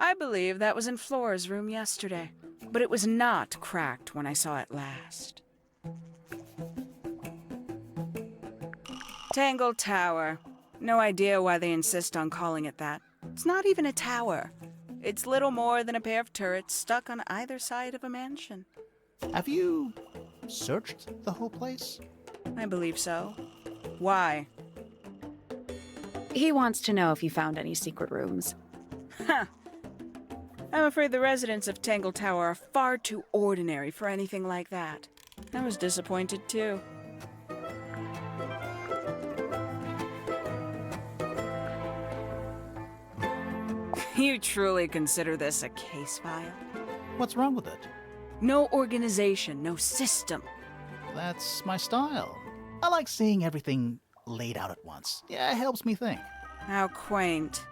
I believe that was in Flora's room yesterday, but it was not cracked when I saw it last. Tangle Tower. No idea why they insist on calling it that. It's not even a tower. It's little more than a pair of turrets stuck on either side of a mansion. Have you searched the whole place? I believe so. Why? He wants to know if you found any secret rooms. Huh. I'm afraid the residents of Tangle Tower are far too ordinary for anything like that. I was disappointed too. You truly consider this a case file? What's wrong with it? No organization, no system. That's my style. I like seeing everything laid out at once. Yeah, it helps me think. How quaint.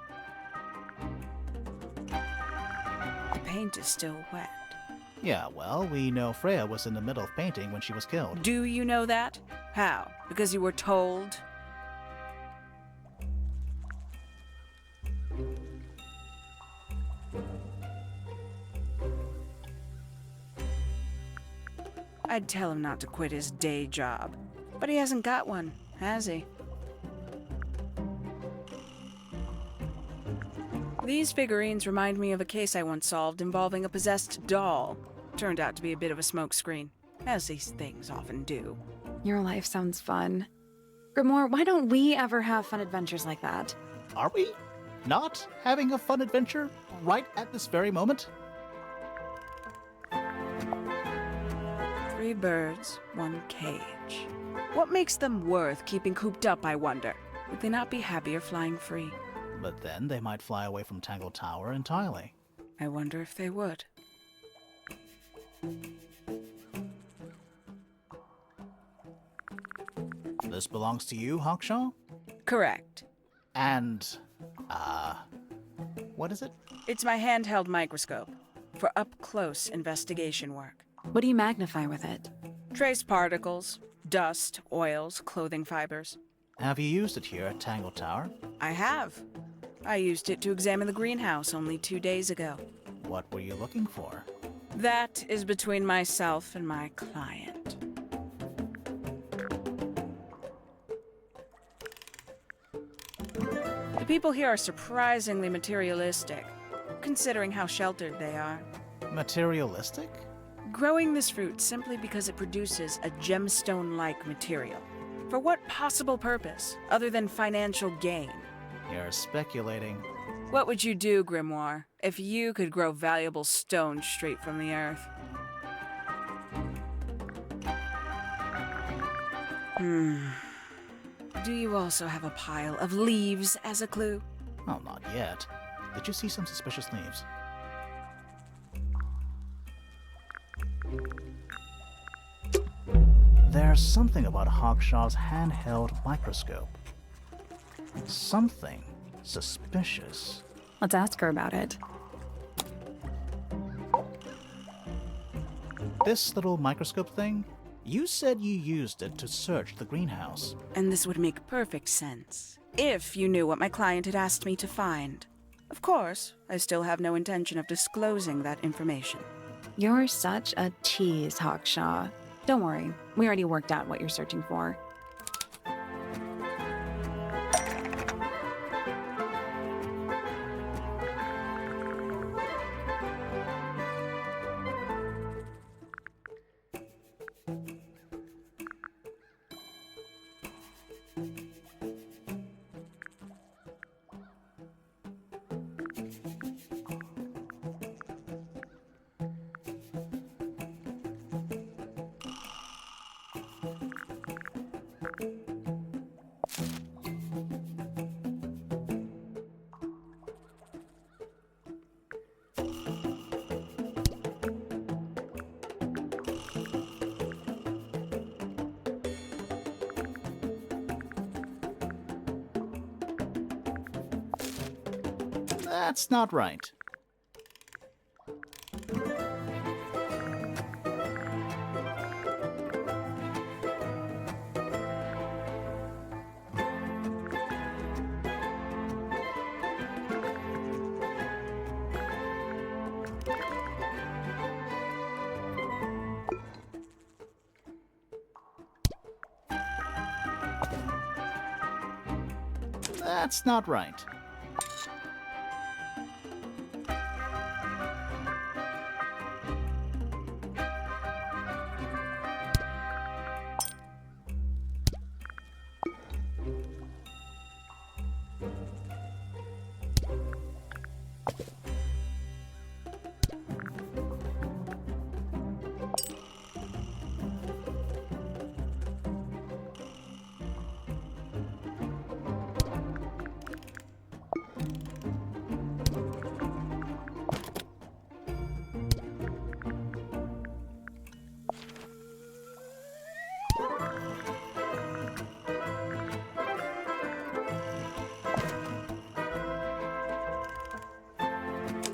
The paint is still wet. Yeah, well, we know Freya was in the middle of painting when she was killed. Do you know that? How? Because you were told? I'd tell him not to quit his day job, but he hasn't got one, has he? These figurines remind me of a case I once solved involving a possessed doll. Turned out to be a bit of a smokescreen, as these things often do. Your life sounds fun. Grimoire, why don't we ever have fun adventures like that? Are we not having a fun adventure right at this very moment? 3 birds, 1 cage. What makes them worth keeping cooped up, I wonder? Would they not be happier flying free? But then they might fly away from Tangle Tower entirely. I wonder if they would. This belongs to you, Hawkshaw? Correct. And, what is it? It's my handheld microscope for up-close investigation work. What do you magnify with it? Trace particles, dust, oils, clothing fibers. Have you used it here at Tangle Tower? I have. I used it to examine the greenhouse only 2 days ago. What were you looking for? That is between myself and my client. The people here are surprisingly materialistic, considering how sheltered they are. Materialistic? Growing this fruit simply because it produces a gemstone-like material. For what possible purpose, other than financial gain? You're speculating. What would you do, Grimoire, if you could grow valuable stone straight from the earth? Do you also have a pile of leaves as a clue? Oh, not yet. Did you see some suspicious leaves? There's something about Hawkshaw's handheld microscope. Something suspicious. Let's ask her about it. This little microscope thing? You said you used it to search the greenhouse. And this would make perfect sense, if you knew what my client had asked me to find. Of course, I still have no intention of disclosing that information. You're such a tease, Hawkshaw. Don't worry, we already worked out what you're searching for. That's not right. That's not right.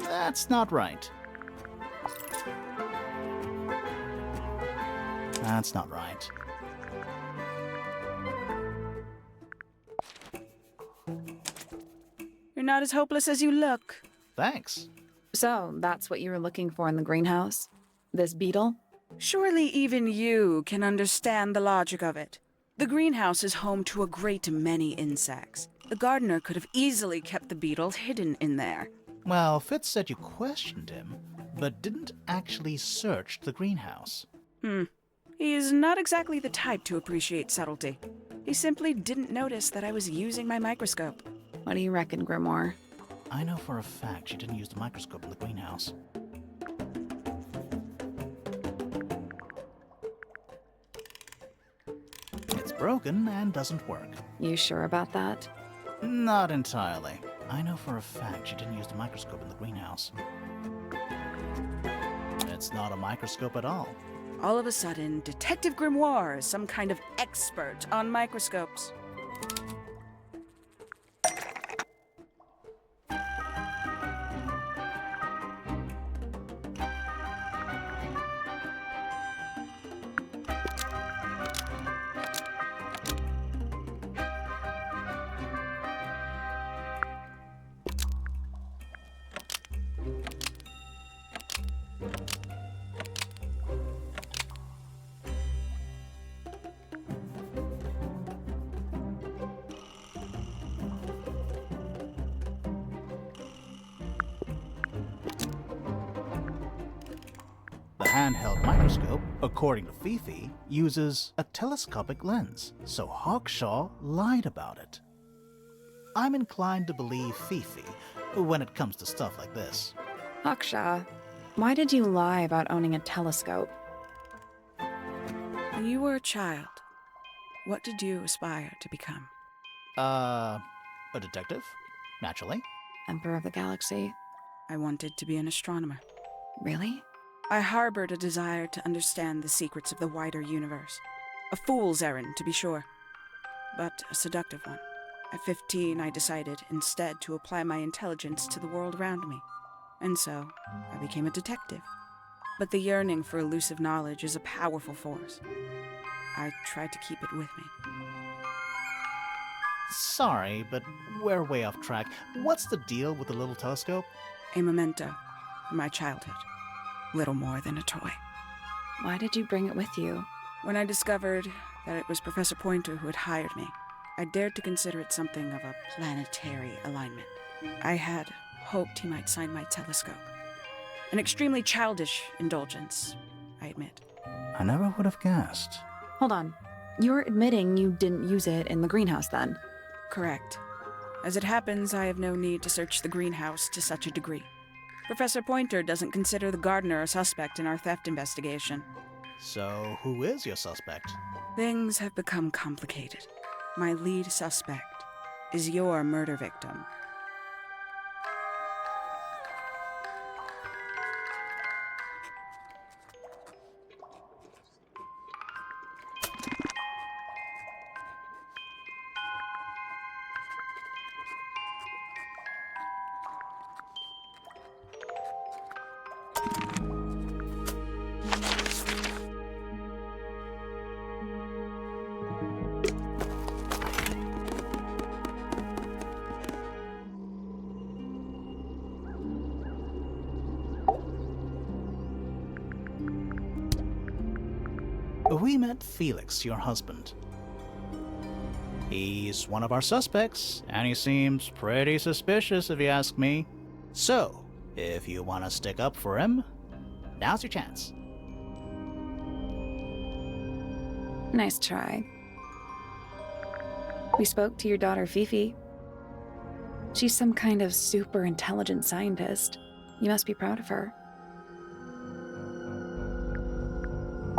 That's not right. That's not right. You're not as hopeless as you look. Thanks. So, that's what you were looking for in the greenhouse? This beetle? Surely even you can understand the logic of it. The greenhouse is home to a great many insects. The gardener could have easily kept the beetle hidden in there. Well, Fitz said you questioned him, but didn't actually search the greenhouse. He is not exactly the type to appreciate subtlety. He simply didn't notice that I was using my microscope. What do you reckon, Grimoire? I know for a fact she didn't use the microscope in the greenhouse. It's broken and doesn't work. You sure about that? Not entirely. I know for a fact she didn't use the microscope in the greenhouse. It's not a microscope at all. All of a sudden, Detective Grimoire is some kind of expert on microscopes. The handheld microscope, according to Fifi, uses a telescopic lens, so Hawkshaw lied about it. I'm inclined to believe Fifi when it comes to stuff like this. Hawkshaw, why did you lie about owning a telescope? When you were a child, what did you aspire to become? A detective? Naturally. Emperor of the Galaxy? I wanted to be an astronomer. Really? I harbored a desire to understand the secrets of the wider universe. A fool's errand, to be sure, but a seductive one. At 15, I decided instead to apply my intelligence to the world around me. And so, I became a detective. But the yearning for elusive knowledge is a powerful force. I tried to keep it with me. Sorry, but we're way off track. What's the deal with the little telescope? A memento from my childhood. Little more than a toy. Why did you bring it with you? When I discovered that it was Professor Pointer who had hired me, I dared to consider it something of a planetary alignment. I had hoped he might sign my telescope. An extremely childish indulgence, I admit. I never would have guessed. Hold on. You're admitting you didn't use it in the greenhouse then? Correct. As it happens, I have no need to search the greenhouse to such a degree. Professor Pointer doesn't consider the gardener a suspect in our theft investigation. So, who is your suspect? Things have become complicated. My lead suspect is your murder victim. We met Felix, your husband. He's one of our suspects, and he seems pretty suspicious if you ask me. So, if you want to stick up for him, now's your chance. Nice try. We spoke to your daughter Fifi. She's some kind of super intelligent scientist. You must be proud of her.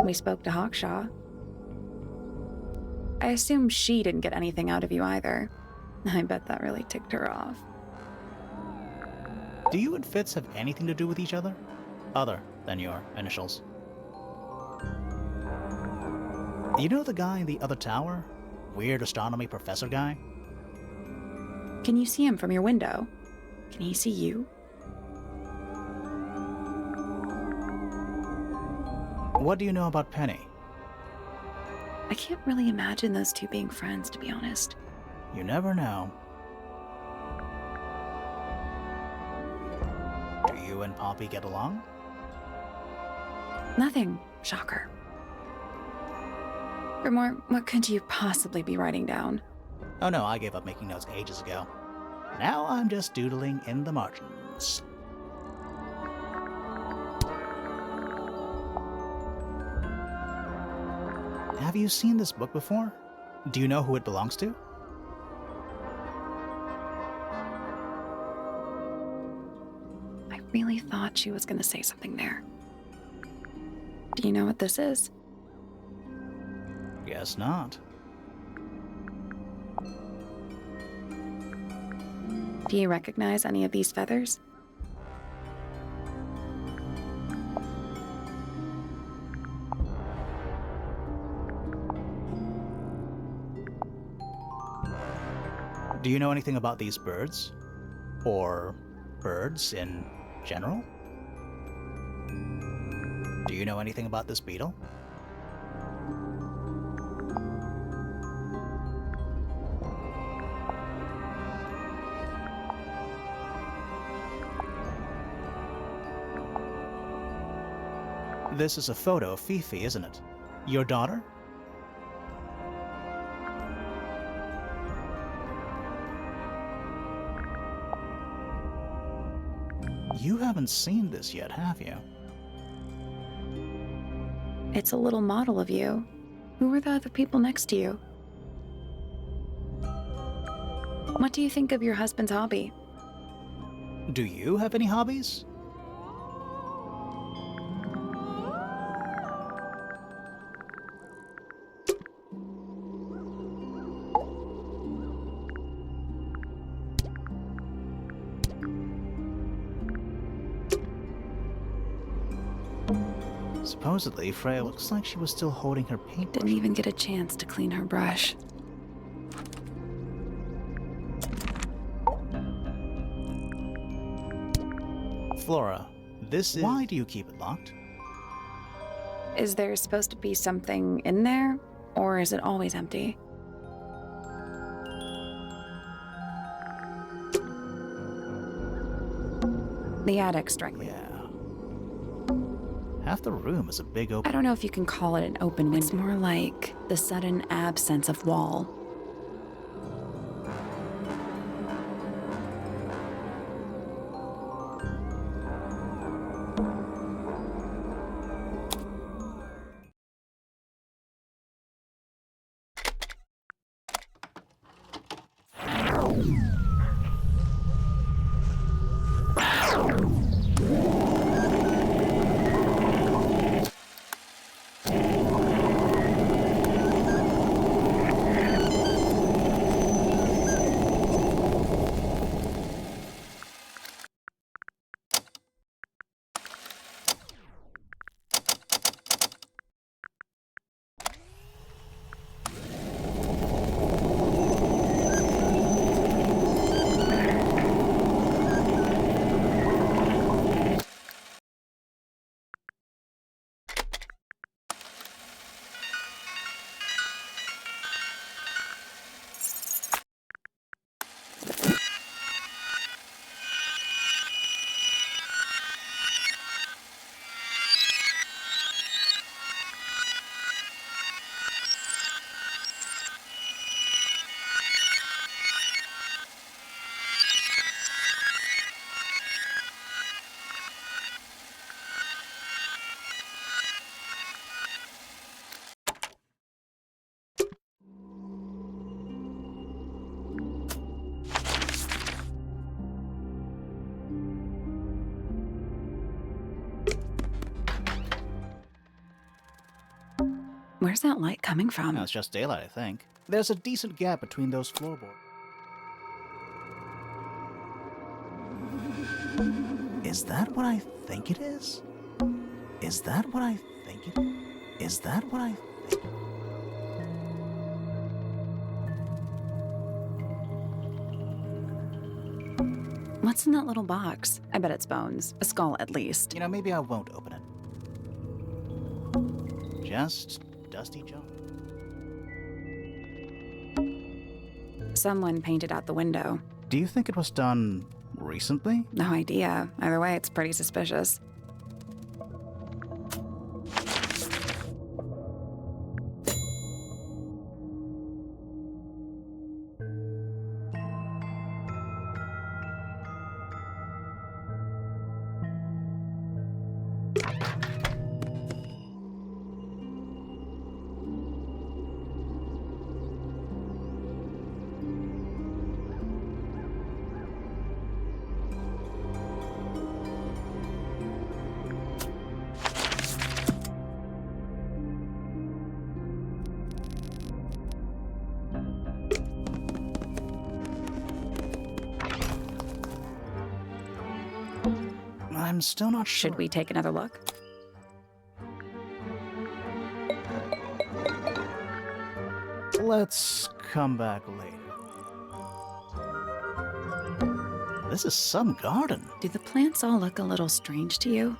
We spoke to Hawkshaw. I assume she didn't get anything out of you either. I bet that really ticked her off. Do you and Fitz have anything to do with each other? Other than your initials? You know the guy in the other tower? Weird astronomy professor guy? Can you see him from your window? Can he see you? What do you know about Penny? I can't really imagine those two being friends, to be honest. You never know. Do you and Poppy get along? Nothing. Shocker. Grimore, what could you possibly be writing down? Oh no, I gave up making notes ages ago. Now I'm just doodling in the margins. Have you seen this book before? Do you know who it belongs to? I really thought she was going to say something there. Do you know what this is? Guess not. Do you recognize any of these feathers? Do you know anything about these birds? Or birds in general? Do you know anything about this beetle? This is a photo of Fifi, isn't it? Your daughter? You haven't seen this yet, have you? It's a little model of you. Who were the other people next to you? What do you think of your husband's hobby? Do you have any hobbies? Supposedly, Freya looks like she was still holding her paintbrush. Didn't even get a chance to clean her brush. Flora, this is... Why do you keep it locked? Is there supposed to be something in there? Or is it always empty? The attic struck me. Yeah. Half the room is a big I open... don't know if you can call it an open window. It's more like the sudden absence of wall. Where's that light coming from? No, it's just daylight, I think. There's a decent gap between those floorboards. Is that what I think it is? Is that what I think it is? Is that what I think? What's in that little box? I bet it's bones. A skull, at least. You know, maybe I won't open it. Just dusty junk. Someone painted out the window. Do you think it was done recently? No idea. Either way, it's pretty suspicious. I'm still not sure. Should we take another look? Let's come back later. This is some garden. Do the plants all look a little strange to you?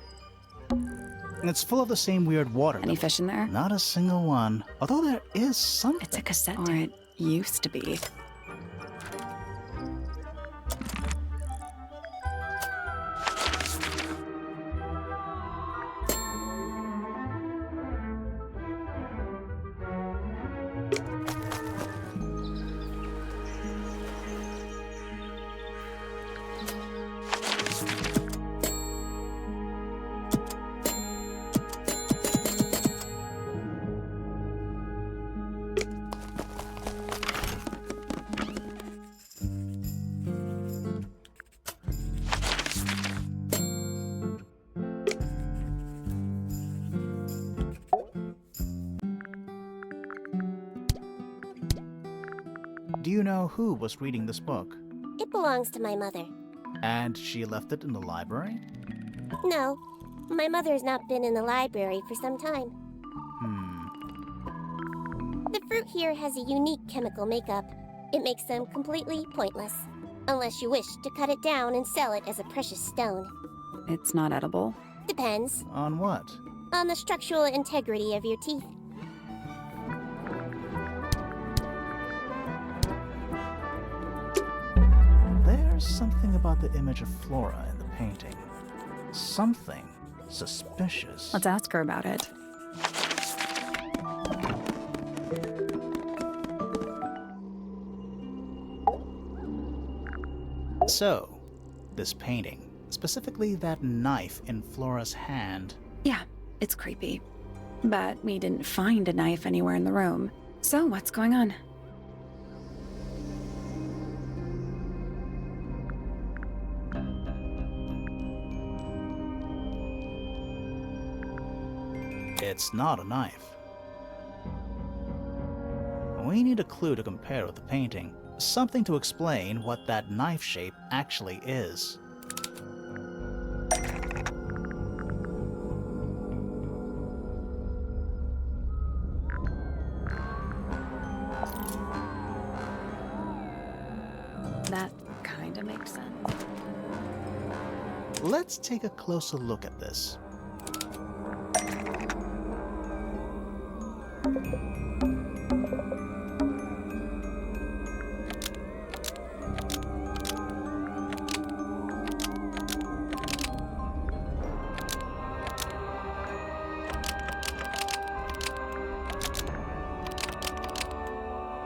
It's full of the same weird water. Any fish in there? Not a single one. Although there is something. It's a cassette tape. Or it used to be. Do you know who was reading this book? It belongs to my mother. And she left it in the library? No, my mother's not been in the library for some time. The fruit here has a unique chemical makeup. It makes them completely pointless, unless you wish to cut it down and sell it as a precious stone. It's not edible. Depends On what? on the structural integrity of your teeth. There's something about the image of Flora in the painting. Something suspicious. Let's ask her about it. So, this painting, specifically that knife in Flora's hand. Yeah, it's creepy. But we didn't find a knife anywhere in the room. So what's going on? It's not a knife. We need a clue to compare with the painting. Something to explain what that knife shape actually is. That kinda makes sense. Let's take a closer look at this.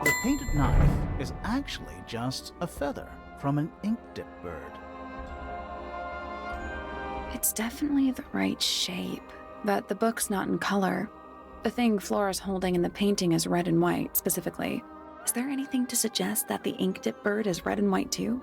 The painted knife is actually just a feather from an ink-dip bird. It's definitely the right shape, but the book's not in color. The thing Flora's holding in the painting is red and white, specifically. Is there anything to suggest that the ink dip bird is red and white too?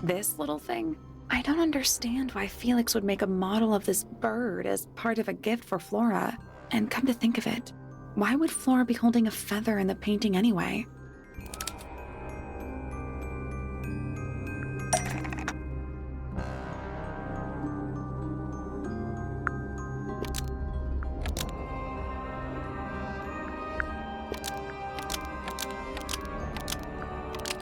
This little thing? I don't understand why Felix would make a model of this bird as part of a gift for Flora. And come to think of it, why would Flora be holding a feather in the painting anyway?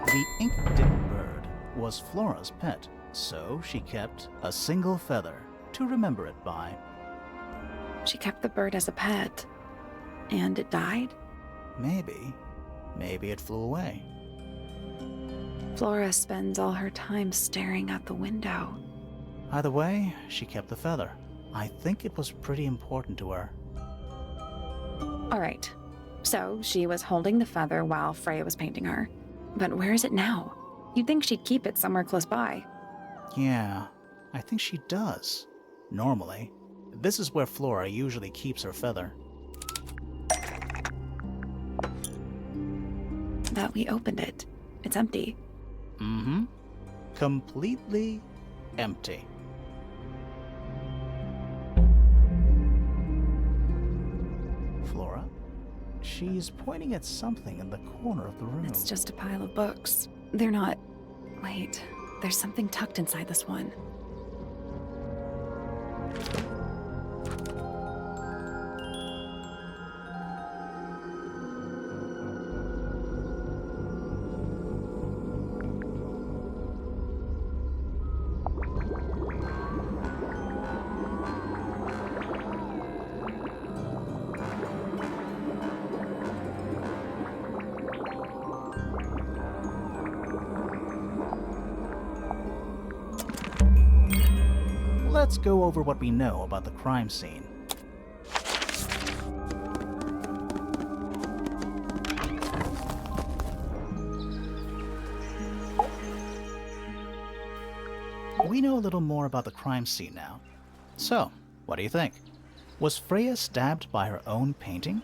The ink-dipped bird was Flora's pet, so she kept a single feather to remember it by. She kept the bird as a pet. And it died? Maybe it flew away. Flora spends all her time staring out the window. Either way, she kept the feather. I think it was pretty important to her. All right, so she was holding the feather while Freya was painting her. But where is it now? You'd think she'd keep it somewhere close by. Yeah, I think she does. Normally. This is where Flora usually keeps her feather. But we opened it. It's empty. Mm-hmm. Completely empty. Flora? She's pointing at something in the corner of the room. It's just a pile of books. They're not... Wait, there's something tucked inside this one. Let's go over what we know about the crime scene. We know a little more about the crime scene now. So, what do you think? Was Freya stabbed by her own painting?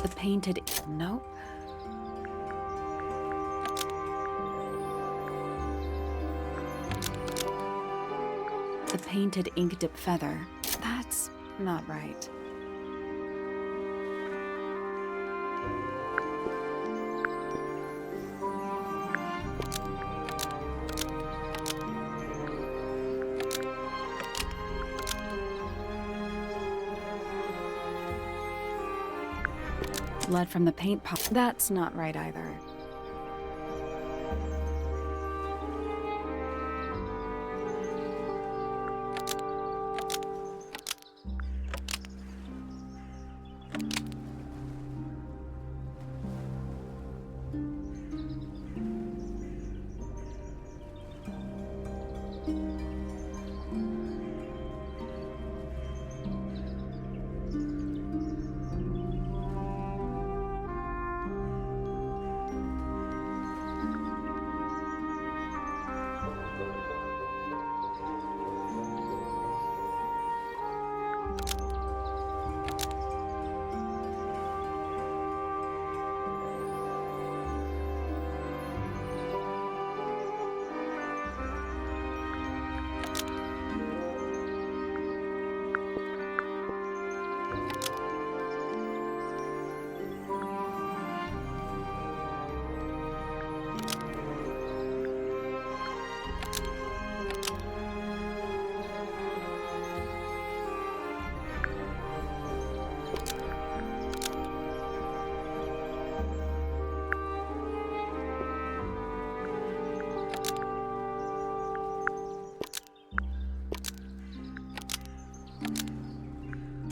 The painted... Nope. The painted ink dip feather. That's not right. Blood from the paint pot. That's not right either.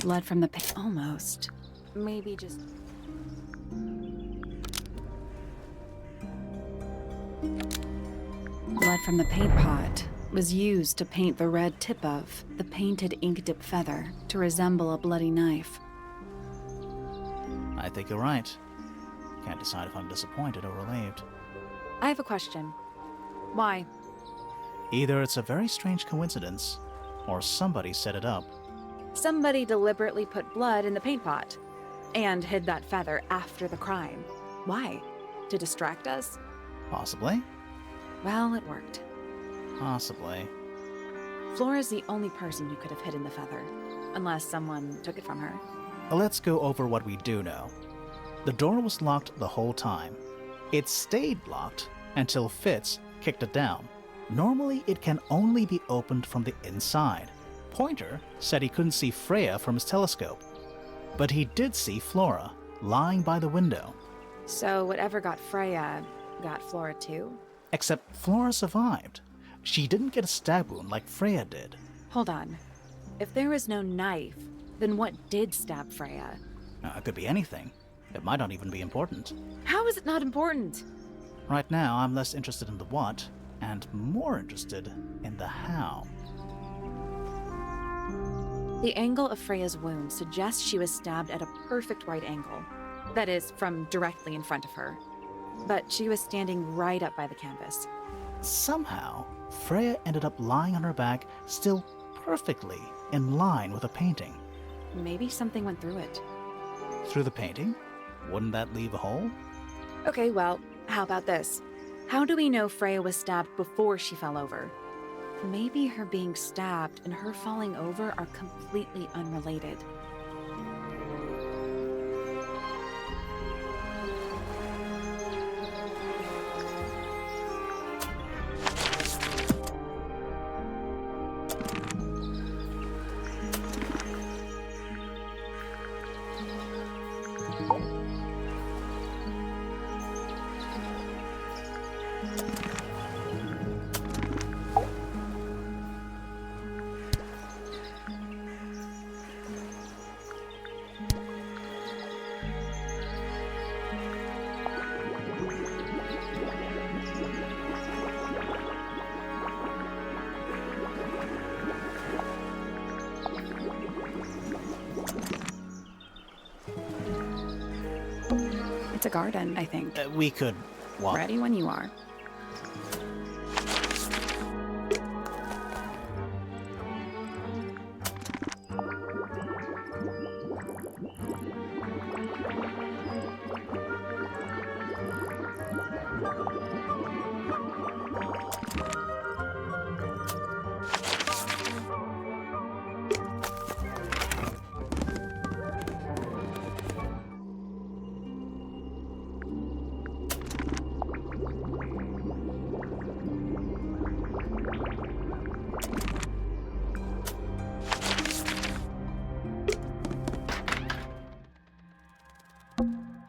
Blood from the almost. Maybe just... Blood from the paint pot was used to paint the red tip of the painted ink dip feather to resemble a bloody knife. I think you're right. Can't decide if I'm disappointed or relieved. I have a question. Why? Either it's a very strange coincidence, or somebody set it up. Somebody deliberately put blood in the paint pot and hid that feather after the crime. Why? To distract us? Possibly. Well, it worked. Possibly. Flora's the only person who could have hidden the feather, unless someone took it from her. Let's go over what we do know. The door was locked the whole time. It stayed locked until Fitz kicked it down. Normally, it can only be opened from the inside. Pointer said he couldn't see Freya from his telescope, but he did see Flora lying by the window. So whatever got Freya got Flora too? Except Flora survived. She didn't get a stab wound like Freya did. Hold on. If there was no knife, then what did stab Freya? It could be anything. It might not even be important. How is it not important? Right now, I'm less interested in the what, and more interested in the how. The angle of Freya's wound suggests she was stabbed at a perfect right angle. That is, from directly in front of her. But she was standing right up by the canvas. Somehow, Freya ended up lying on her back, still perfectly in line with a painting. Maybe something went through it. Through the painting? Wouldn't that leave a hole? Okay, well, how about this? How do we know Freya was stabbed before she fell over? Maybe her being stabbed and her falling over are completely unrelated. It's a garden, I think. We could walk. Ready when you are.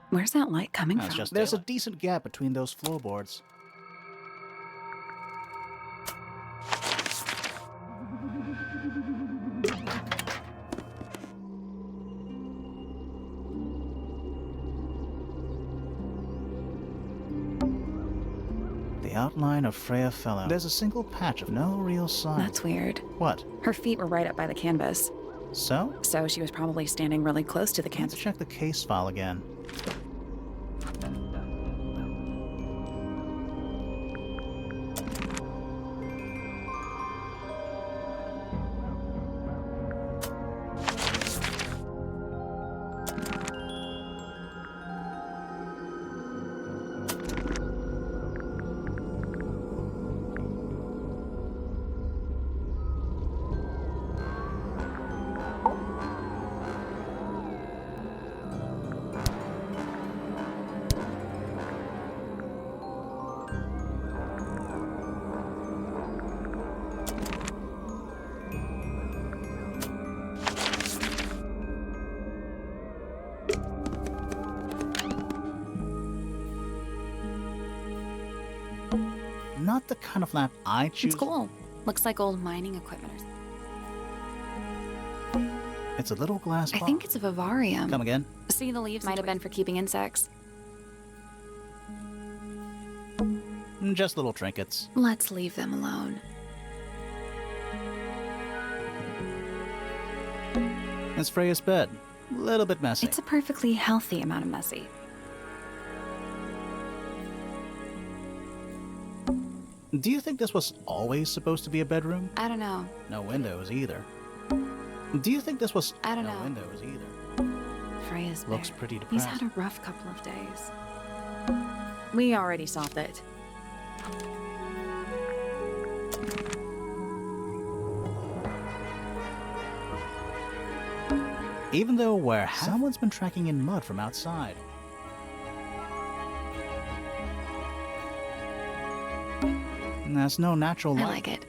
Where's that light coming from? There's a decent gap between those floorboards. The outline of Freya fell out. There's a single patch of no real sign. That's weird. What? Her feet were right up by the canvas. So? So she was probably standing really close to the Let's canvas. check the case file again. Not the kind of lamp I choose. It's cool. Looks like old mining equipment. It's a little glass I box. think it's a vivarium. Come again? See, the leaves might have been for keeping insects. Just little trinkets. Let's leave them alone. It's Freya's bed. A little bit messy. It's a perfectly healthy amount of messy. Do you think this was always supposed to be a bedroom? I don't know. No windows either. Do you think this was... I don't no know. windows either. Freya's Looks bear. pretty He's depressed. had a rough couple of days. We already solved it. Even though we're someone's been tracking in mud from outside. There's no natural light. I like it.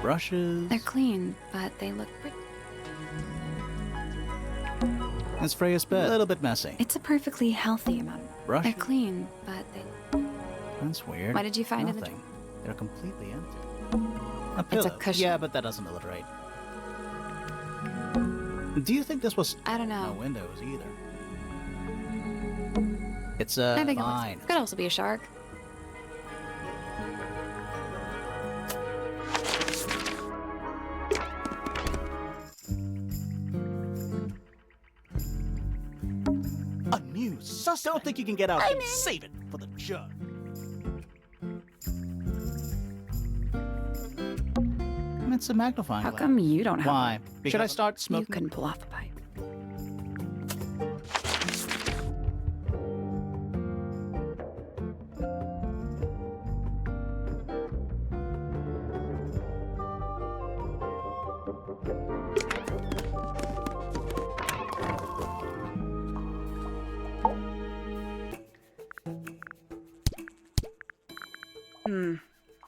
Brushes. They're clean, but they look pretty. It's Freya's bed. A little bit messy. It's a perfectly healthy amount. Brushes. They're clean, but they. That's weird. What did you find in the Nothing. They're completely empty. A It's a pillow. cushion. Yeah, but that doesn't illustrate. Do you think this was... I don't No know. windows either. It's I think fine. it could also be a shark. A new suspect. Don't think you can get out and save it for the judge. It's a magnifying How glass. come you don't have Why? one? Should I start You smoking? couldn't pull off a pipe.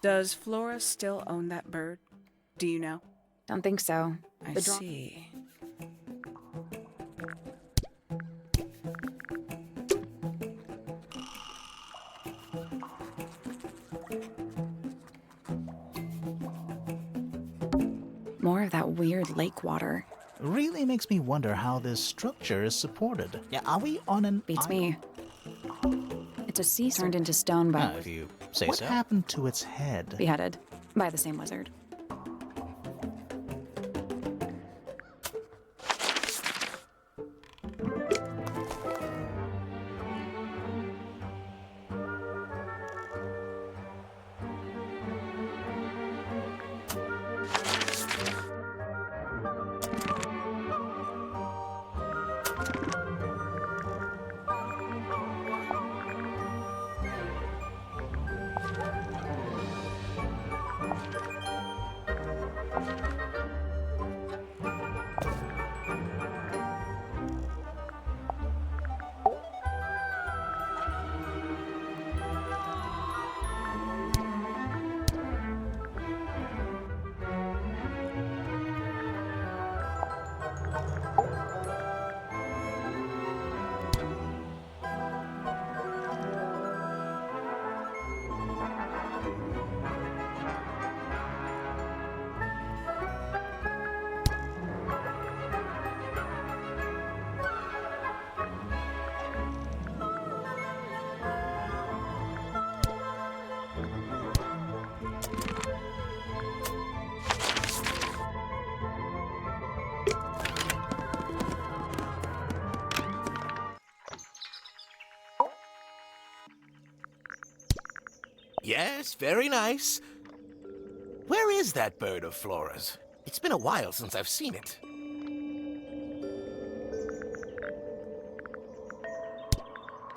Does Flora still own that bird? Do you know? Don't think so. I The dra- see. More of that weird lake water. Really makes me wonder how this structure is supported. Yeah, are we on an Beats island? me. It's a sea turned into stone by If you say What so. What happened to its head? beheaded by the same wizard. Yes, very nice. Where is that bird of Flora's? It's been a while since I've seen it.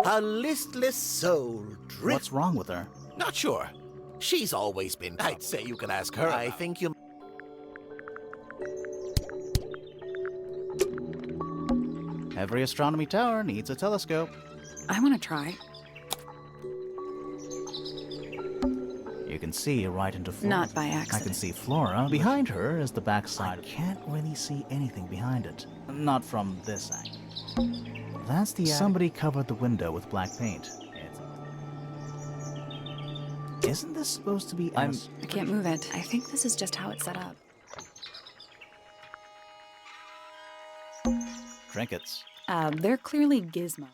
A listless soul What's wrong with her? Not sure. She's always been. I'd say you can ask her. I think you. Every astronomy tower needs a telescope. I want to try. You can see right into Flora. Not by I accident. can see Flora. Behind her is the backside. I can't really see anything behind it. Not from this angle. That's the... Somebody covered the window with black paint. Isn't this supposed to be... I can't move it. I think this is just how it's set up. Trinkets. They're clearly gizmo.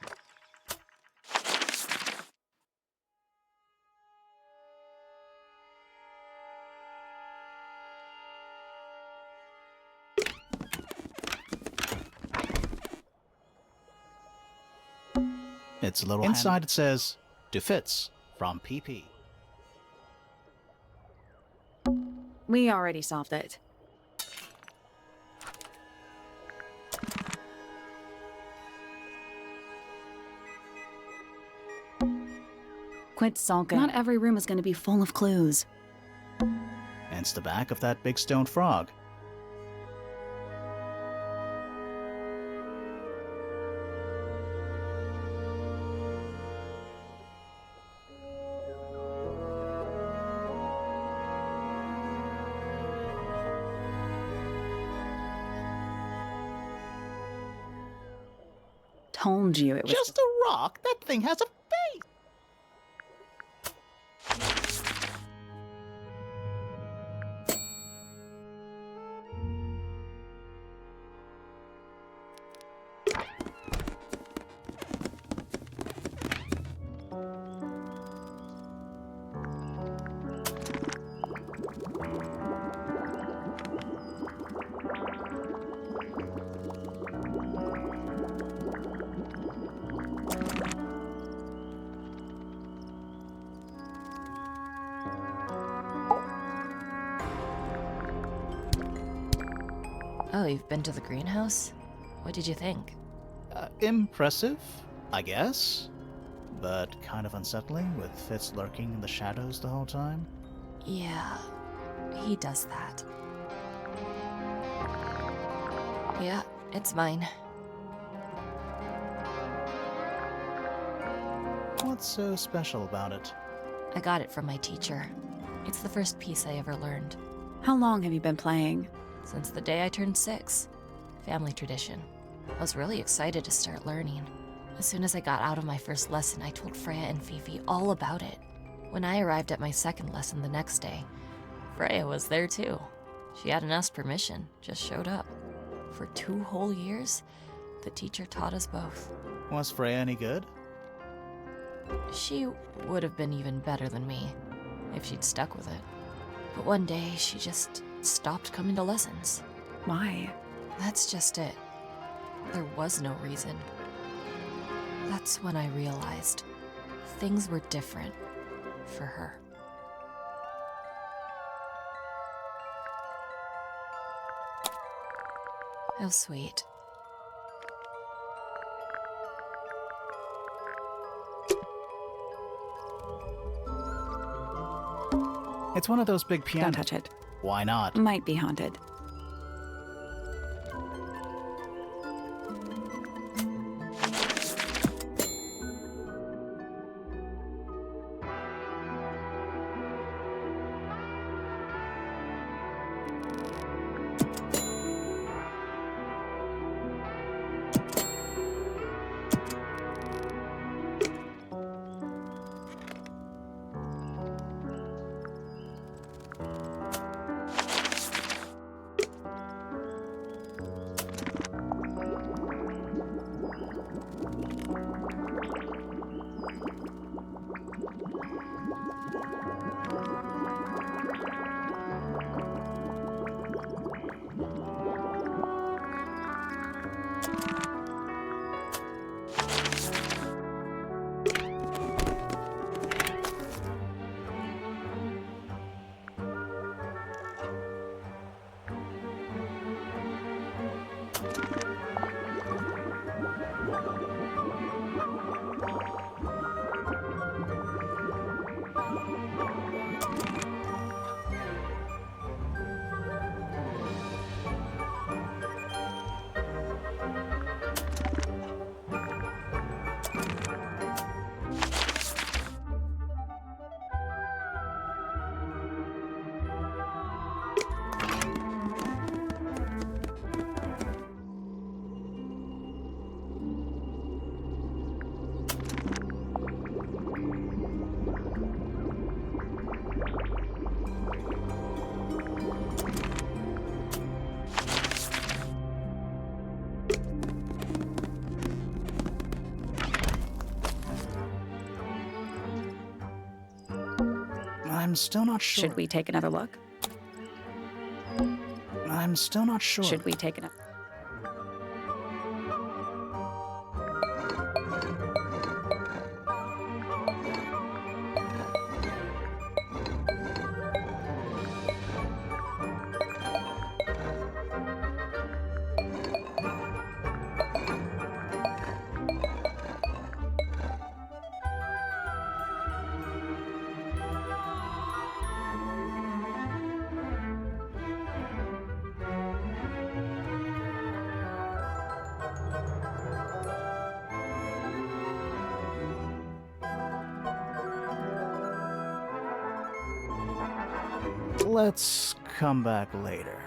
It's a little... Inside it says, "To Fitz, from PP." We already solved it. Quit sulking. Not every room is going to be full of clues. And it's the back of that big stone frog. Told you it was Just a rock. That thing has a face. Oh, you've been to the greenhouse? What did you think? Impressive, I guess. But kind of unsettling, with Fitz lurking in the shadows the whole time. Yeah, he does that. Yeah, it's mine. What's so special about it? I got it from my teacher. It's the first piece I ever learned. How long have you been playing? Since the day I turned 6. Family tradition. I was really excited to start learning. As soon as I got out of my first lesson, I told Freya and Fifi all about it. When I arrived at my second lesson the next day, Freya was there too. She hadn't asked permission, just showed up. For 2 whole years, the teacher taught us both. Was Freya any good? She would have been even better than me, if she'd stuck with it. But one day, she just stopped coming to lessons. Why? That's just it. There was no reason. That's when I realized things were different for her. How sweet. It's one of those big pianos. Don't touch it. Why not? Might be haunted. I'm still not sure. Should we take another look? I'm still not sure. Should we take another? Let's come back later.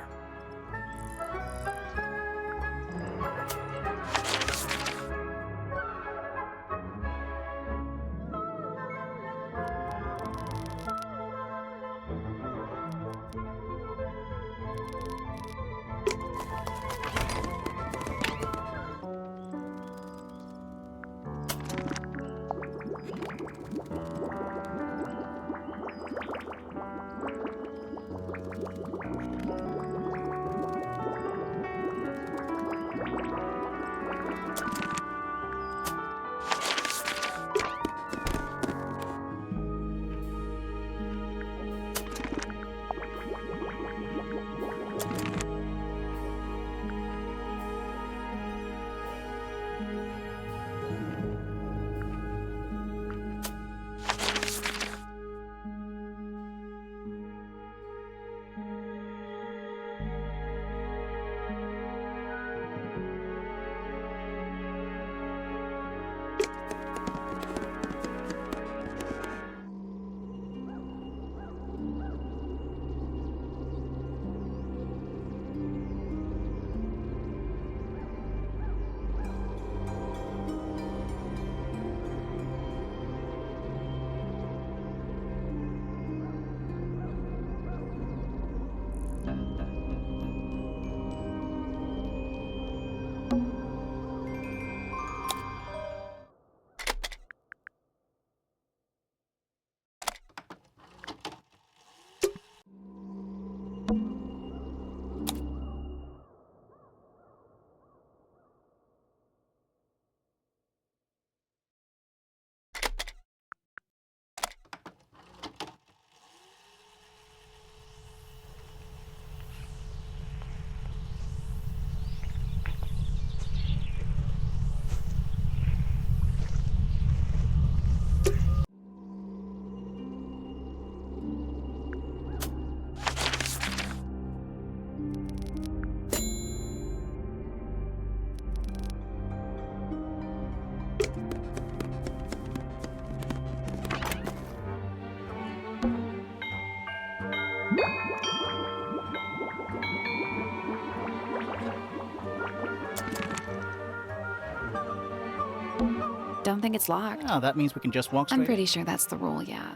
Don't think it's locked. Oh, that means we can just walk straight. I'm pretty sure that's the rule, yeah.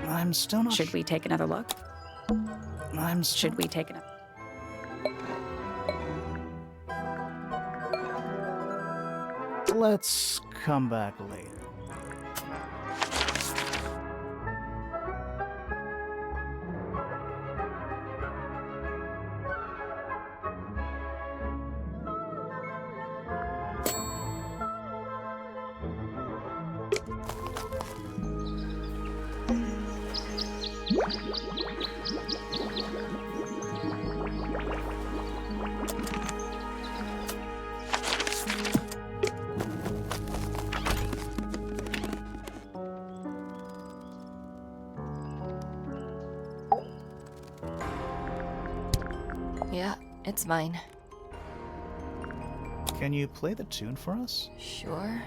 I'm still not Should we take another look? I'm still... Should we take another? Let's come back later. Yeah, it's mine. Can you play the tune for us? Sure.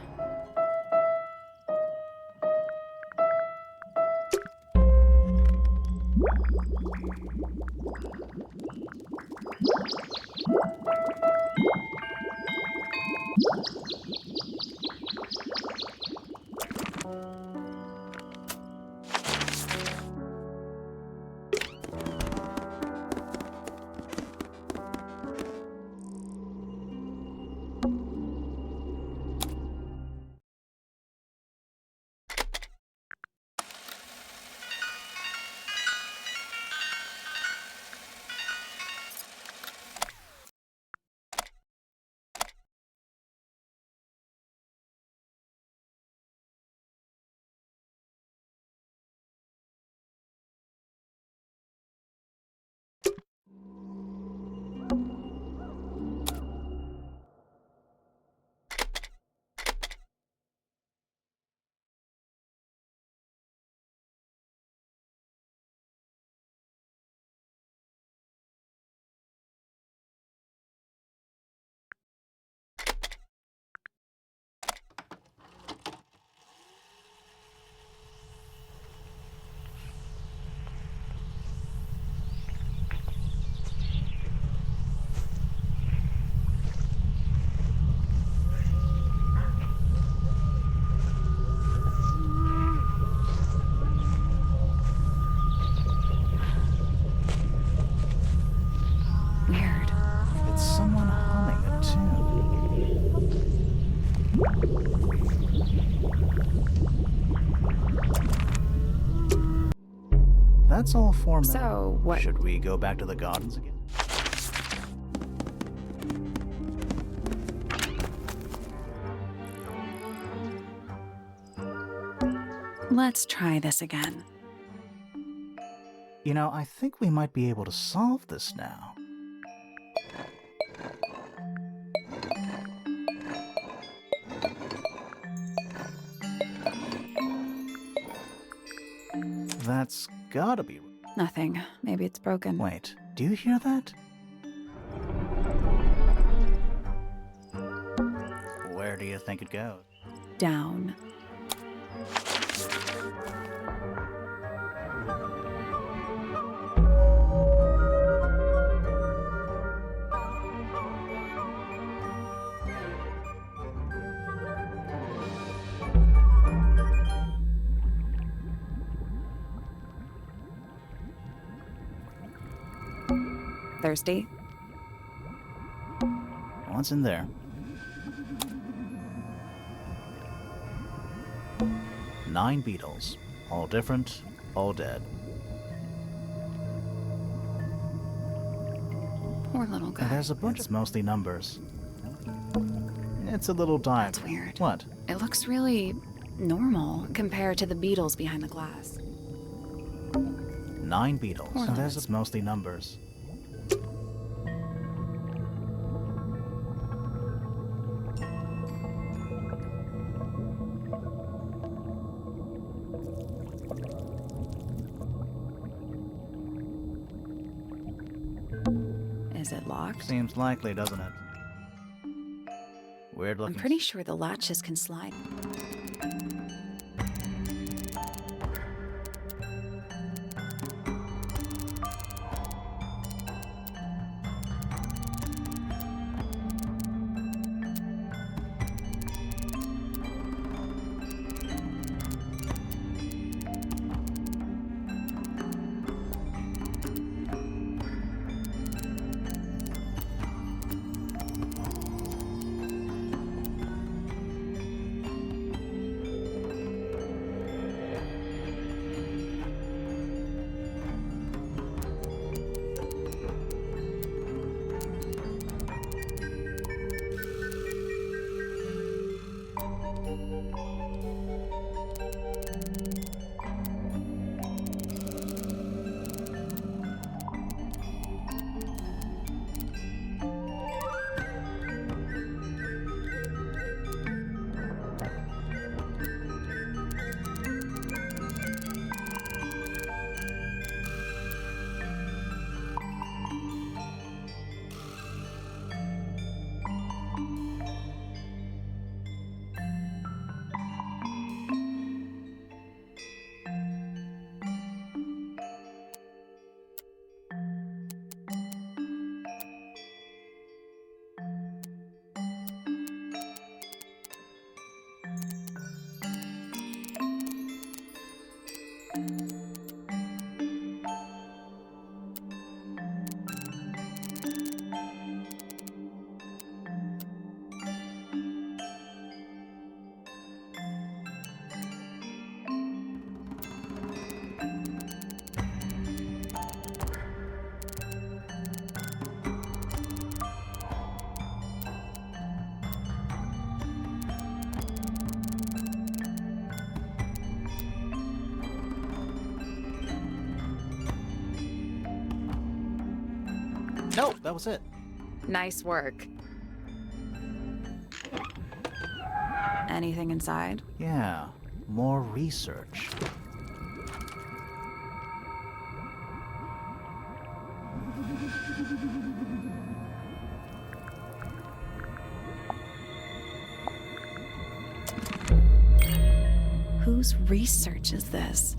That's all for me. So, what? Should we go back to the gardens again? Let's try this again. You know, I think we might be able to solve this now. That's gotta be... Nothing. Maybe it's broken. Wait, do you hear that? Where do you think it goes? Down. Thirsty? What's in there? 9 beetles. All different, all dead. Poor little guy. And there's a bunch. It's mostly numbers. It's a little dire. That's weird. What? It looks really normal compared to the beetles behind the glass. 9 beetles. Poor And there's little- mostly numbers. Is it locked? Seems likely, doesn't it? Weird I'm looking. pretty sure the latches can slide. Nope, that was it. Nice work. Anything inside? Yeah, more research. Whose research is this?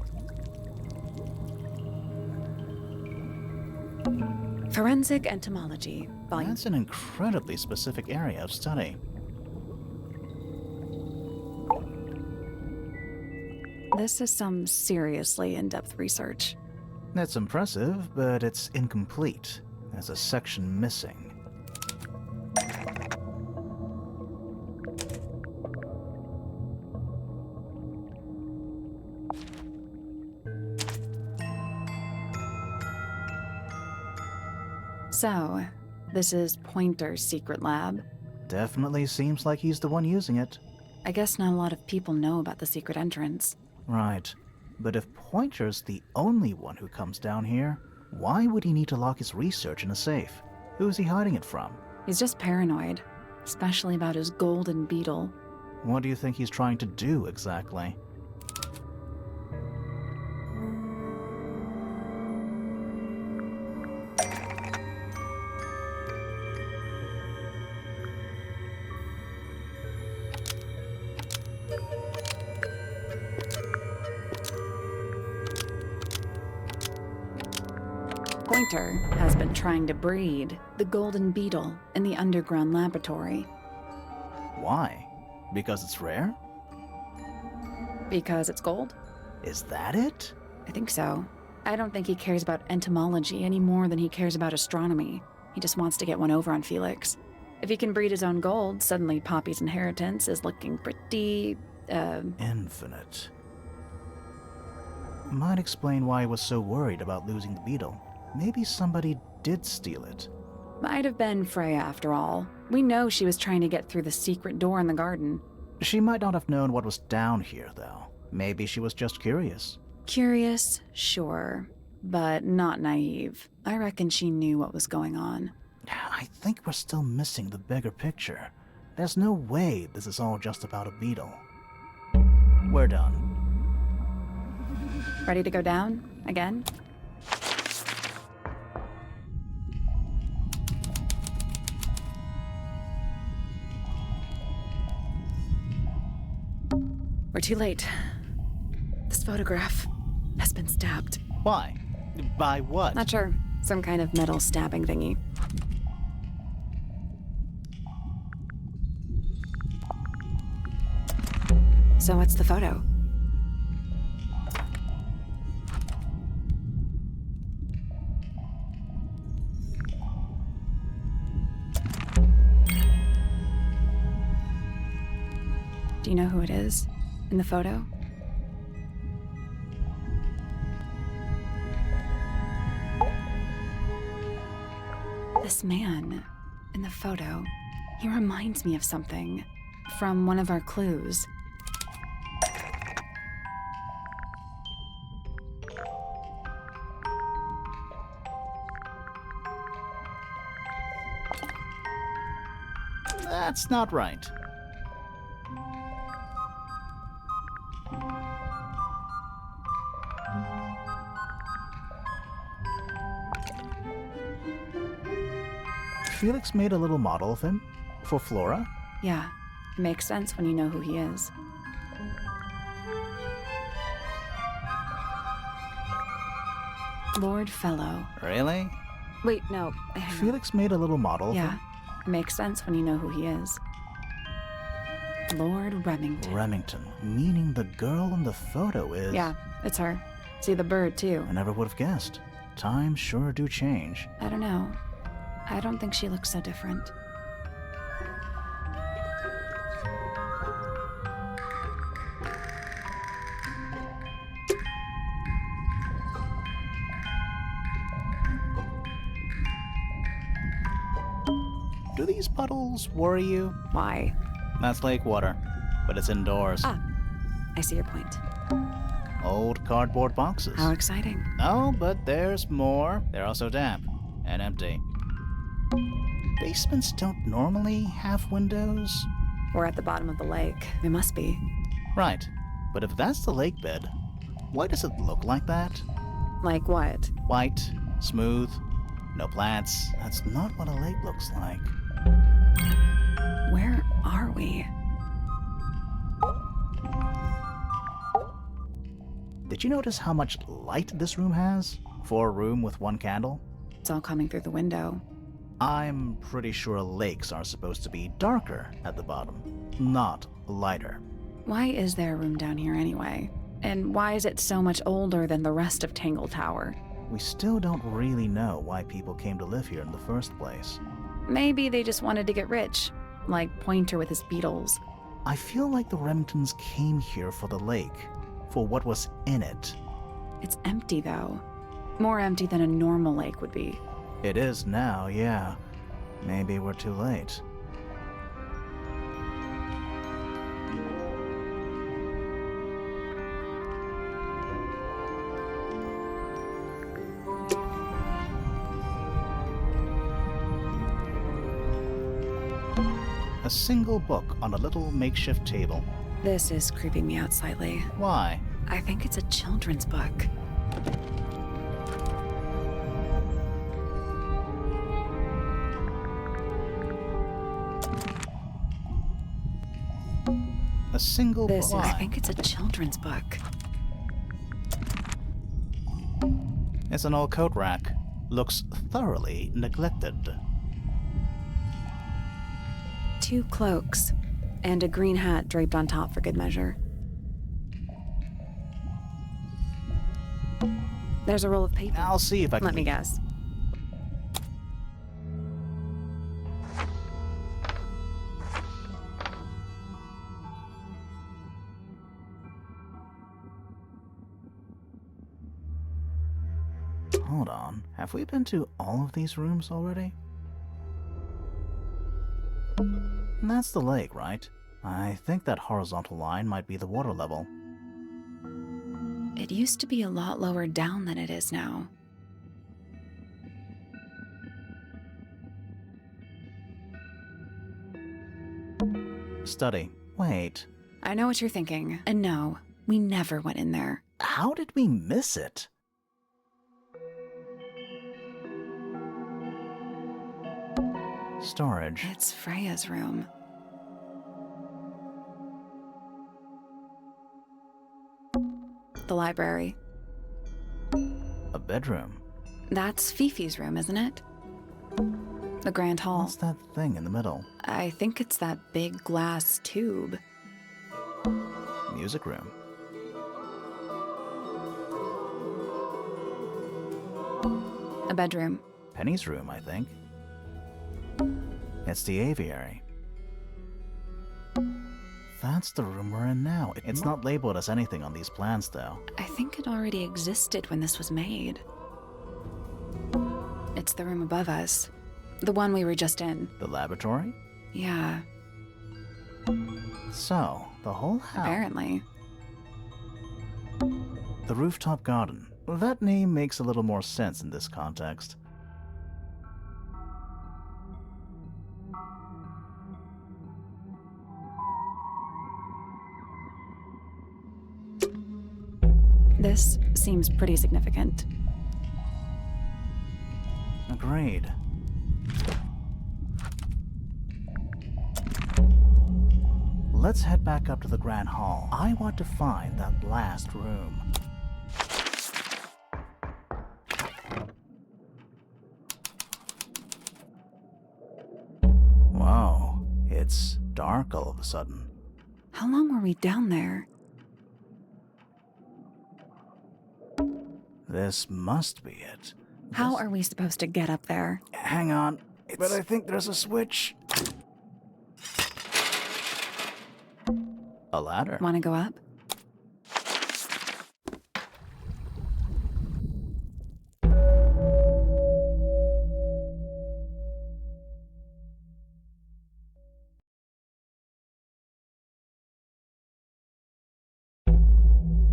Forensic entomology, volume. That's an incredibly specific area of study. This is some seriously in-depth research. That's impressive, but it's incomplete. There's a section missing. So, this is Pointer's secret lab. Definitely seems like he's the one using it. I guess not a lot of people know about the secret entrance. Right. But if Pointer's the only one who comes down here, why would he need to lock his research in a safe? Who's he hiding it from? He's just paranoid, especially about his golden beetle. What do you think he's trying to do exactly? Pointer has been trying to breed the golden beetle in the underground laboratory. Why? Because it's rare? Because it's gold? Is that it? I think so. I don't think he cares about entomology any more than he cares about astronomy. He just wants to get one over on Felix. If he can breed his own gold, suddenly Poppy's inheritance is looking pretty, Infinite. Might explain why he was so worried about losing the beetle. Maybe somebody did steal it. Might have been Freya after all. We know she was trying to get through the secret door in the garden. She might not have known what was down here, though. Maybe she was just curious. Curious, sure, but not naive. I reckon she knew what was going on. I think we're still missing the bigger picture. There's no way this is all just about a beetle. We're done. Ready to go down? Again? We're too late. This photograph has been stabbed. Why? By what? Not sure. Some kind of metal stabbing thingy. So what's the photo? Do you know who it is in the photo? This man in the photo, he reminds me of something from one of our clues. That's not right. Felix made a little model of him for Flora. Yeah, makes sense when you know who he is. Lord Fellow. Really? Wait, no. hang on. Felix made a little model of Yeah, him. makes sense when you know who he is. Lord Remington. Remington, meaning the girl in the photo is... Yeah, it's her. See the bird, too. I never would have guessed. Times sure do change. I don't know. I don't think she looks so different. Do these puddles worry you? Why? That's lake water, but it's indoors. Ah, I see your point. Old cardboard boxes. How exciting. Oh, but there's more. They're also damp and empty. Basements don't normally have windows. We're at the bottom of the lake. It must be. Right, but if that's the lake bed, why does it look like that? Like what? White, smooth, no plants. That's not what a lake looks like. Where are we? Did you notice how much light this room has? For a room with one candle? It's all coming through the window. I'm pretty sure lakes are supposed to be darker at the bottom, not lighter. Why is there a room down here anyway? And why is it so much older than the rest of Tangle Tower? We still don't really know why people came to live here in the first place. Maybe they just wanted to get rich, like Pointer with his beetles. I feel like the Remingtons came here for the lake, for what was in it. It's empty though. More empty than a normal lake would be. It is now, yeah. Maybe we're too late. A single book on a little makeshift table. This is creeping me out slightly. Why? I think it's a children's book. A single book. I think it's a children's book. It's an old coat rack. Looks thoroughly neglected. 2 cloaks, and a green hat draped on top for good measure. There's a roll of paper. I'll see if I can... Let me guess. Hold on. Have we been to all of these rooms already? That's the lake, right? I think that horizontal line might be the water level. It used to be a lot lower down than it is now. Study. Wait. I know what you're thinking. And no, we never went in there. How did we miss it? Storage. It's Freya's room. The library. A bedroom. That's Fifi's room, isn't it? The grand hall. What's that thing in the middle? I think it's that big glass tube. Music room. A bedroom. Penny's room, I think. It's the aviary. That's the room we're in now. It's not labeled as anything on these plans, though. I think it already existed when this was made. It's the room above us. The one we were just in. The laboratory? Yeah, So, the whole house... apparently. The rooftop garden. That name makes a little more sense in this context. This seems pretty significant. Agreed. Let's head back up to the Grand Hall. I want to find that last room. Wow, it's dark all of a sudden. How long were we down there? This must be it. How are we supposed to get up there? Hang on, but I think there's a switch. A ladder. Want to go up?